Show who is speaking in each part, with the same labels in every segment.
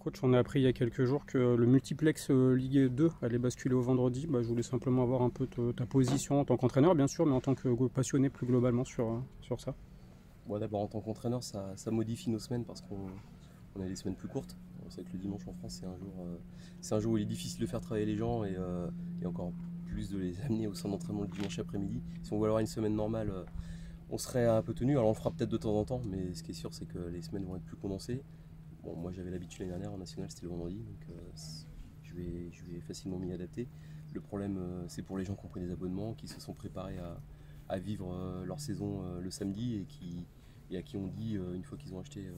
Speaker 1: Coach, on a appris il y a quelques jours que le multiplex Ligue 2 allait basculer au vendredi. Je voulais simplement avoir un peu ta position en tant qu'entraîneur, bien sûr, mais en tant que passionné plus globalement sur ça.
Speaker 2: Bon, d'abord, en tant qu'entraîneur, ça modifie nos semaines parce qu'on a des semaines plus courtes. On sait que le dimanche en France, c'est un jour où il est difficile de faire travailler les gens et encore plus de les amener au centre d'entraînement le dimanche après-midi. Si on voulait avoir une semaine normale, on serait un peu tenu. Alors, on le fera peut-être de temps en temps, mais ce qui est sûr, c'est que les semaines vont être plus condensées. Bon, moi, j'avais l'habitude l'année dernière en national, c'était le vendredi, donc je vais facilement m'y adapter. Le problème, c'est pour les gens qui ont pris des abonnements, qui se sont préparés à vivre leur saison le samedi et à qui on dit, une fois qu'ils ont acheté,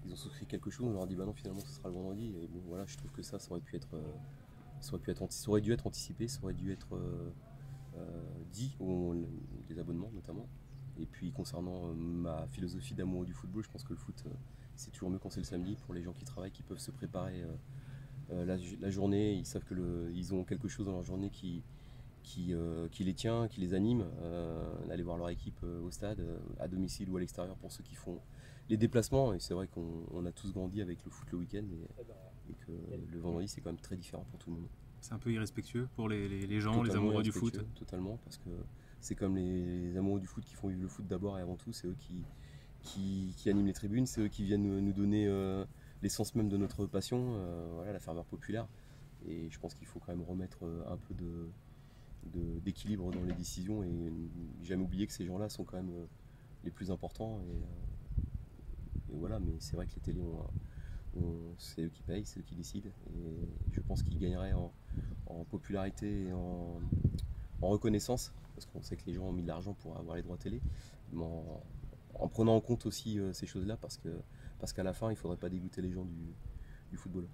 Speaker 2: ils ont souscrit quelque chose, on leur dit bah non, finalement ce sera le vendredi. Et bon, voilà, je trouve que ça aurait pu être, ça aurait dû être anticipé, ça aurait dû être dit aux des abonnements notamment. Et puis concernant ma philosophie d'amour du football, je pense que le foot c'est toujours mieux quand c'est le samedi pour les gens qui travaillent, qui peuvent se préparer la journée. Ils savent ils ont quelque chose dans leur journée qui les tient, qui les anime, d'aller voir leur équipe au stade, à domicile ou à l'extérieur pour ceux qui font les déplacements. Et c'est vrai qu'on a tous grandi avec le foot le week-end et que le vendredi c'est quand même très différent pour tout le monde.
Speaker 3: C'est un peu irrespectueux pour les gens, les
Speaker 2: Totalement
Speaker 3: amoureux du foot.
Speaker 2: Totalement, parce que c'est comme les amoureux du foot qui font vivre le foot d'abord et avant tout, c'est eux qui animent les tribunes, c'est eux qui viennent nous donner l'essence même de notre passion, voilà, la ferveur populaire. Et je pense qu'il faut quand même remettre un peu d'équilibre dans les décisions et jamais oublier que ces gens-là sont quand même les plus importants. Et voilà, mais c'est vrai que les télés, c'est eux qui payent, c'est eux qui décident. Et je pense qu'ils gagneraient en popularité et en reconnaissance, parce qu'on sait que les gens ont mis de l'argent pour avoir les droits télé, mais en prenant en compte aussi ces choses-là, parce qu'à la fin, il ne faudrait pas dégoûter les gens du football.